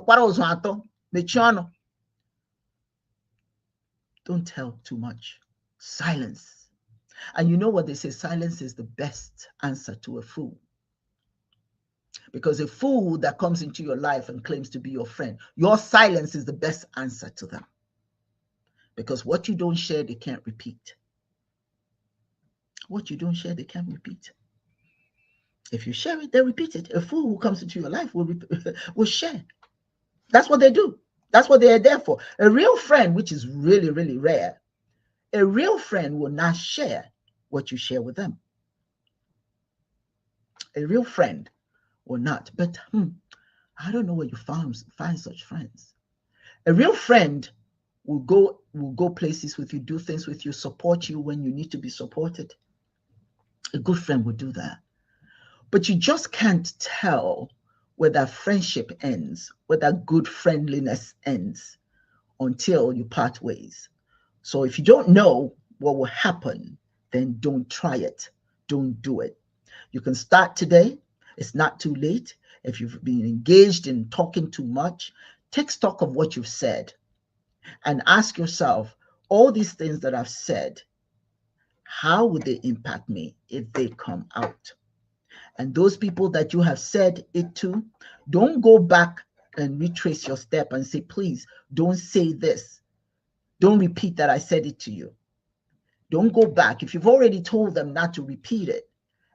Mechono. Don't tell too much. Silence. And you know what they say? Silence is the best answer to a fool. Because a fool that comes into your life and claims to be your friend, your silence is the best answer to them. Because what you don't share, they can't repeat. What you don't share, they can't repeat. If you share it, they repeat it. A fool who comes into your life will share. That's what they do. That's what they are there for. A real friend, which is really, really rare, a real friend will not share what you share with them. A real friend will not. But I don't know where you find such friends. A real friend will go places with you, do things with you, support you when you need to be supported. A good friend will do that. But you just can't tell where that friendship ends, where that good friendliness ends, until you part ways. So if you don't know what will happen, then don't try it. Don't do it. You can start today. It's not too late. If you've been engaged in talking too much, take stock of what you've said and ask yourself, all these things that I've said, how would they impact me if they come out? And those people that you have said it to, don't go back and retrace your step and say, please don't say this. Don't repeat that I said it to you. Don't go back. If you've already told them not to repeat it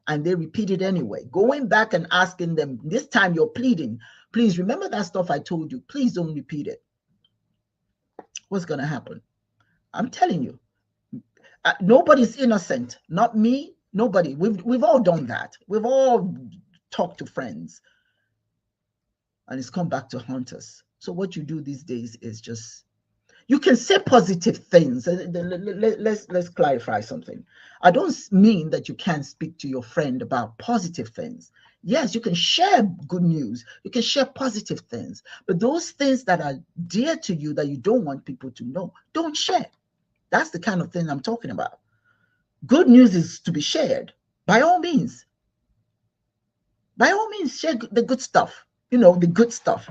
and they repeat it anyway, going back and asking them, this time you're pleading, please remember that stuff I told you. Please don't repeat it. What's going to happen? I'm telling you, nobody's innocent. Not me, nobody. We've all done that. We've all talked to friends and it's come back to haunt us. So what you do these days is just, you can say positive things. Let's clarify something. I don't mean that you can't speak to your friend about positive things. Yes, you can share good news. You can share positive things. But those things that are dear to you that you don't want people to know, don't share. That's the kind of thing I'm talking about. Good news is to be shared by all means. By all means, share the good stuff. You know, the good stuff.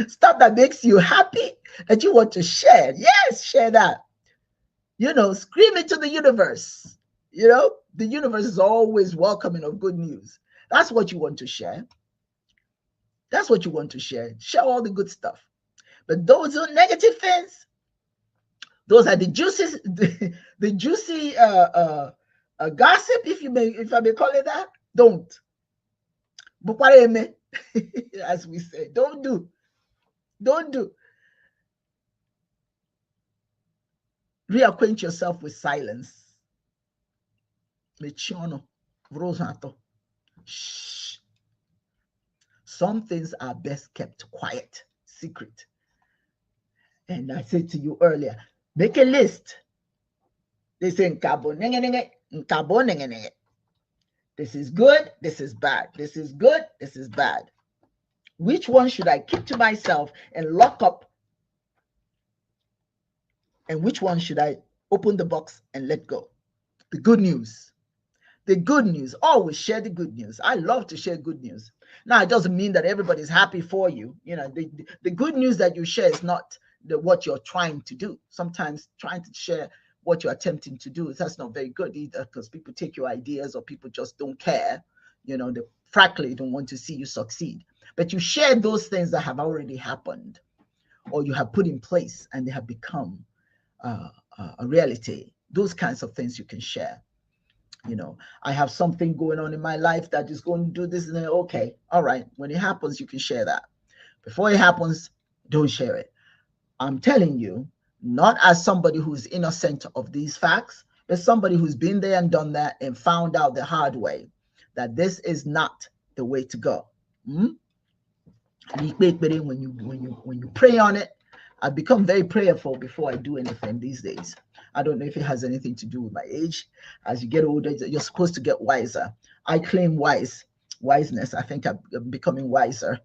Stuff that makes you happy, that you want to share. Yes, share that. You know, scream it to the universe. You know, the universe is always welcoming of good news. That's what you want to share. That's what you want to share. Share all the good stuff. But those are negative things. Those are the juicy, the juicy gossip, if I may call it that. Don't. As we say, don't do. Don't do. Reacquaint yourself with silence. Shh. Some things are best kept quiet, secret. And I said to you earlier, make a list. They say, this is good, this is bad. This is good, this is bad. Which one should I keep to myself and lock up? And which one should I open the box and let go? The good news. The good news. Always share the good news. I love to share good news. Now, it doesn't mean that everybody's happy for you. You know, the good news that you share is not what you're trying to do. Sometimes trying to share what you're attempting to do, that's not very good either, because people take your ideas or people just don't care. You know, they frankly don't want to see you succeed. But you share those things that have already happened or you have put in place and they have become a reality. Those kinds of things you can share. You know, I have something going on in my life that is going to do this, and then, okay, all right, when it happens, you can share that. Before it happens, don't share it. I'm telling you, not as somebody who's innocent of these facts, but somebody who's been there and done that and found out the hard way that this is not the way to go. When you pray on it, I've become very prayerful before I do anything these days. I don't know if it has anything to do with my age. As you get older, you're supposed to get wiser. I claim wiseness. I think I'm becoming wiser.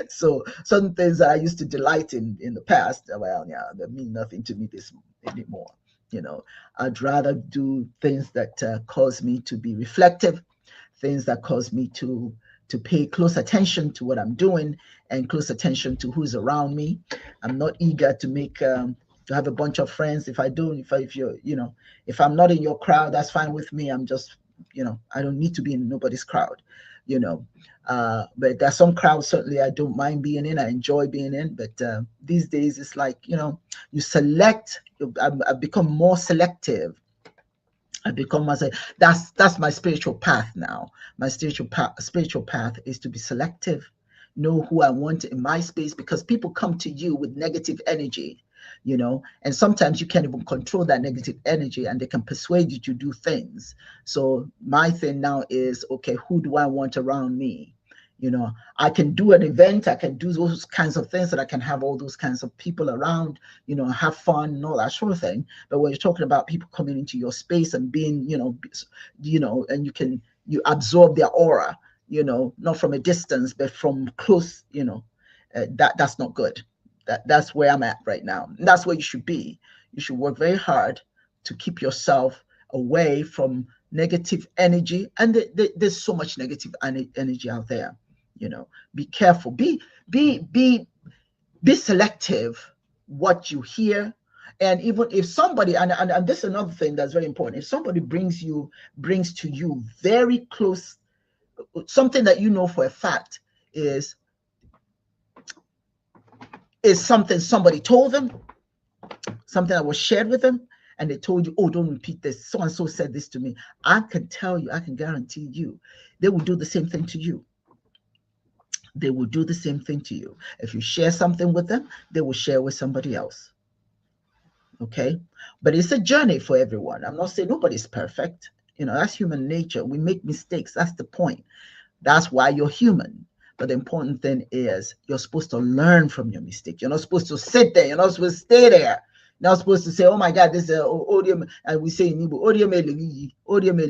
So some things that I used to delight in the past, well, yeah, they mean nothing to me this anymore. You know, I'd rather do things that cause me to be reflective, things that cause me to pay close attention to what I'm doing and close attention to who's around me. I'm not eager to make to have a bunch of friends. If you're, you know, if I'm not in your crowd, that's fine with me. I'm just, you know, I don't need to be in nobody's crowd, you know. But there's some crowds certainly I don't mind being in. I enjoy being in. But these days it's like, you know, you select. I've become more selective. That's my spiritual path now. My spiritual path is to be selective, know who I want in my space, because people come to you with negative energy, you know, and sometimes you can't even control that negative energy and they can persuade you to do things. So my thing now is, okay, who do I want around me? You know, I can do an event, I can do those kinds of things, that I can have all those kinds of people around, you know, have fun and all that sort of thing. But when you're talking about people coming into your space and being, you know, and you absorb their aura, you know, not from a distance, but from close, you know, that's not good. That's where I'm at right now. And that's where you should be. You should work very hard to keep yourself away from negative energy. And there's so much negative energy out there. You know, be careful, be selective what you hear. And even if somebody, and this is another thing that's very important, if somebody brings to you very close, something that you know for a fact is something somebody told them, something that was shared with them, and they told you, oh, don't repeat this, so and so said this to me, I can tell you, I can guarantee you, they will do the same thing to you. They will do the same thing to you. If you share something with them, they will share with somebody else. Okay? But it's a journey for everyone. I'm not saying nobody's perfect. You know, that's human nature. We make mistakes. That's the point. That's why you're human. But the important thing is you're supposed to learn from your mistake. You're not supposed to sit there. You're not supposed to stay there. You're not supposed to say, oh my God, this is odium. And we say in Igbo, odium,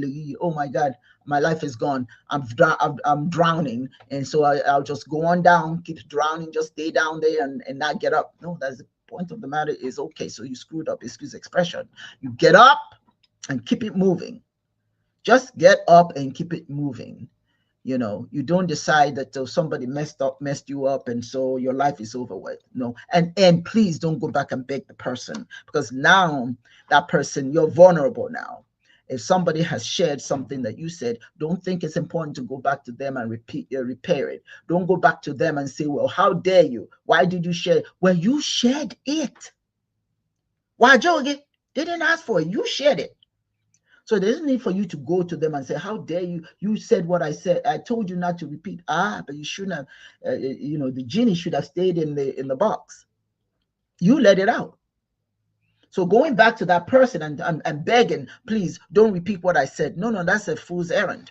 oh my God, my life is gone. I'm drowning. And so I'll just go on down, keep drowning, just stay down there and not get up. No, that's the point of the matter is, okay, so you screwed up, excuse expression. You get up and keep it moving. Just get up and keep it moving. You know, you don't decide that somebody messed you up, and so your life is over with. No, and please don't go back and beg the person, because now that person, you're vulnerable now. If somebody has shared something that you said, don't think it's important to go back to them and repair it. Don't go back to them and say, well, how dare you? Why did you share it? Well, you shared it. Why, Jogi? They didn't ask for it. You shared it. So there's no need for you to go to them and say, how dare you? You said what I said. I told you not to repeat. But you shouldn't have, the genie should have stayed in the box. You let it out. So going back to that person and begging, please don't repeat what I said. No, that's a fool's errand.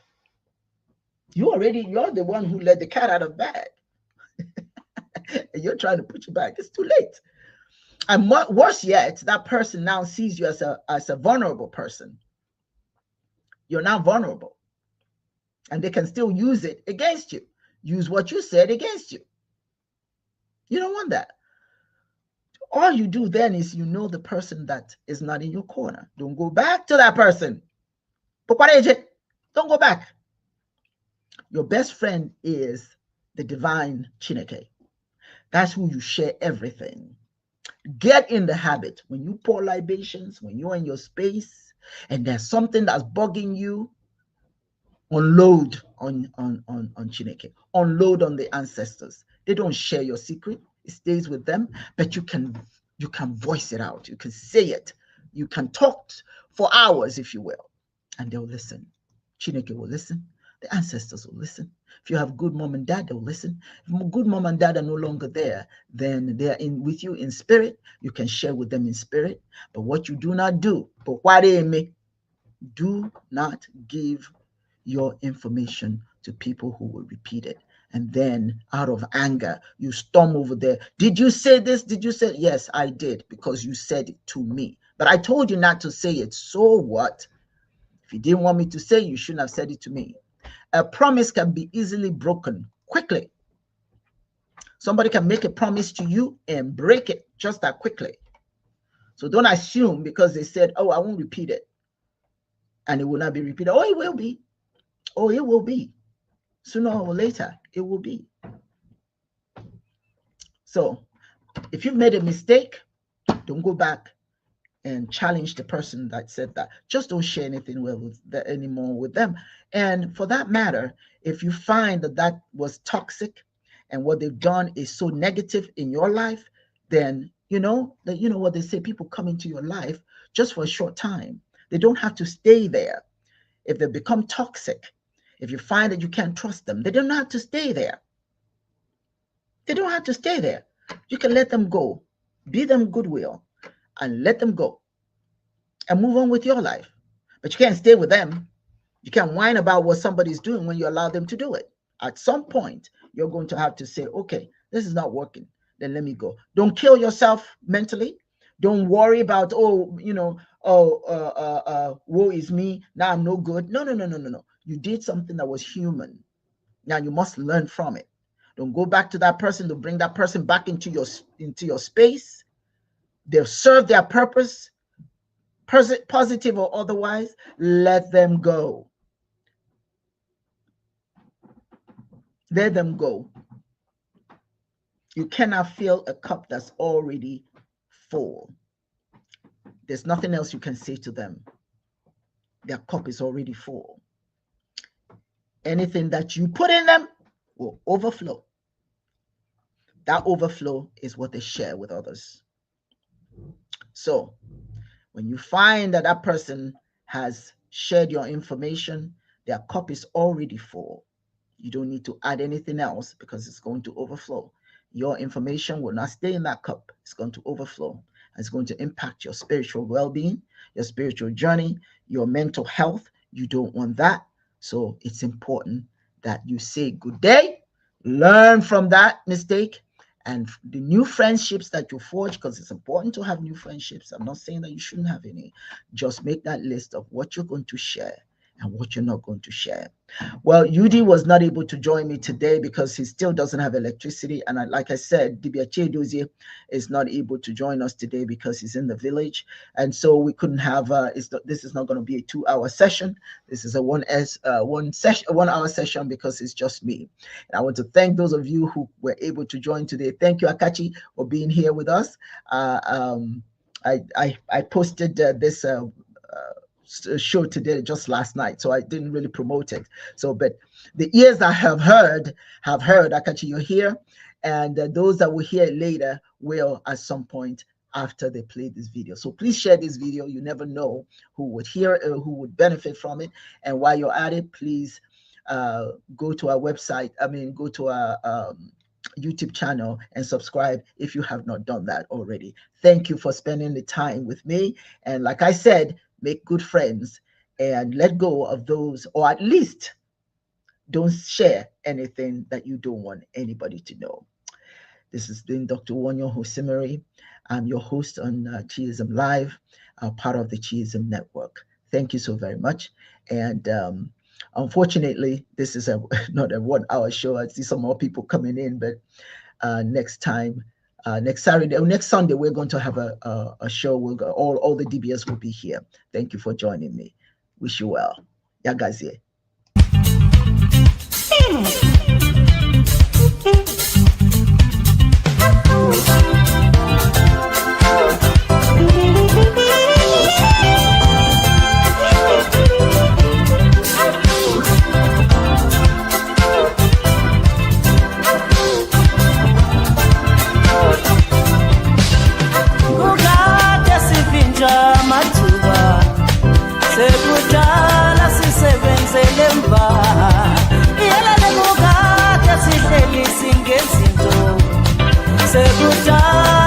You're the one who let the cat out of bag. And you're trying to put you back. It's too late. And worse yet, that person now sees you as a vulnerable person. You're now vulnerable. And they can still use it against you. Use what you said against you. You don't want that. All you do then is the person that is not in your corner. Don't go back to that person. Don't go back. Your best friend is the divine Chineke. That's who you share everything. Get in the habit. When you pour libations, when you're in your space, and there's something that's bugging you, unload on Chineke. Unload on the ancestors. They don't share your secret. It stays with them, but you can voice it out. You can say it. You can talk for hours, if you will, and they'll listen. Chineke will listen. The ancestors will listen. If you have good mom and dad, they'll listen. If good mom and dad are no longer there, then they're in with you in spirit. You can share with them in spirit. But what you do not do, do not give your information to people who will repeat it. And then out of anger, you storm over there. Did you say this? Did you say? Yes, I did, because you said it to me. But I told you not to say it. So what? If you didn't want me to say, you shouldn't have said it to me. A promise can be easily broken quickly. Somebody can make a promise to you and break it just that quickly. So don't assume because they said, oh, I won't repeat it, and it will not be repeated. Oh, it will be. Oh, it will be. Sooner or later, it will be. So if you've made a mistake, don't go back and challenge the person that said that. Just don't share anything anymore with them. And for that matter, if you find that was toxic and what they've done is so negative in your life, then what they say, people come into your life just for a short time. They don't have to stay there. If they become toxic, if you find that you can't trust them, they don't have to stay there. They don't have to stay there. You can let them go, be them goodwill, and let them go and move on with your life. But you can't stay with them. You can't whine about what somebody's doing when you allow them to do it. At some point, you're going to have to say, okay, this is not working. Then let me go. Don't kill yourself mentally. Don't worry about, woe is me. Now I'm no good. No. You did something that was human. Now you must learn from it. Don't go back to that person to bring that person back into your space. They'll serve their purpose, positive or otherwise. Let them go. Let them go. You cannot fill a cup that's already full. There's nothing else you can say to them. Their cup is already full. Anything that you put in them will overflow. That overflow is what they share with others. So when you find that that person has shared your information, their cup is already full. You don't need to add anything else because it's going to overflow. Your information will not stay in that cup. It's going to overflow. It's going to impact your spiritual well-being, your spiritual journey, your mental health. You don't want that. So it's important that you say good day, learn from that mistake, and the new friendships that you forge, because it's important to have new friendships. I'm not saying that you shouldn't have any. Just make that list of what you're going to share and what you're not going to share. Well, UD was not able to join me today because he still doesn't have electricity. And like I said, Dibias is not able to join us today because he's in the village. And so we couldn't have, this is not going to be a 2-hour session. This is a 1 hour session because it's just me. And I want to thank those of you who were able to join today. Thank you, Akachi, for being here with us. I posted this show today just last night, so I didn't really promote it. So, but the ears that have heard, Akachi, you're here, and those that will hear it later will at some point after they play this video. So please share this video. You never know who would hear it, who would benefit from it. And while you're at it, please go to our website. Go to our YouTube channel and subscribe if you have not done that already. Thank you for spending the time with me. And like I said, make good friends and let go of those, or at least don't share anything that you don't want anybody to know. This has been Dr. Wanyo Hosimiri. I'm your host on Chiism Live, part of the Chiism Network. Thank you so very much. And unfortunately, this is not a 1 hour show. I see some more people coming in, but next time, next Sunday, we're going to have a show. All the DBS will be here. Thank you for joining me. Wish you well. Yagazie. Sekudala sisebenzele mva yela lekukade sihleli singezinto sekudala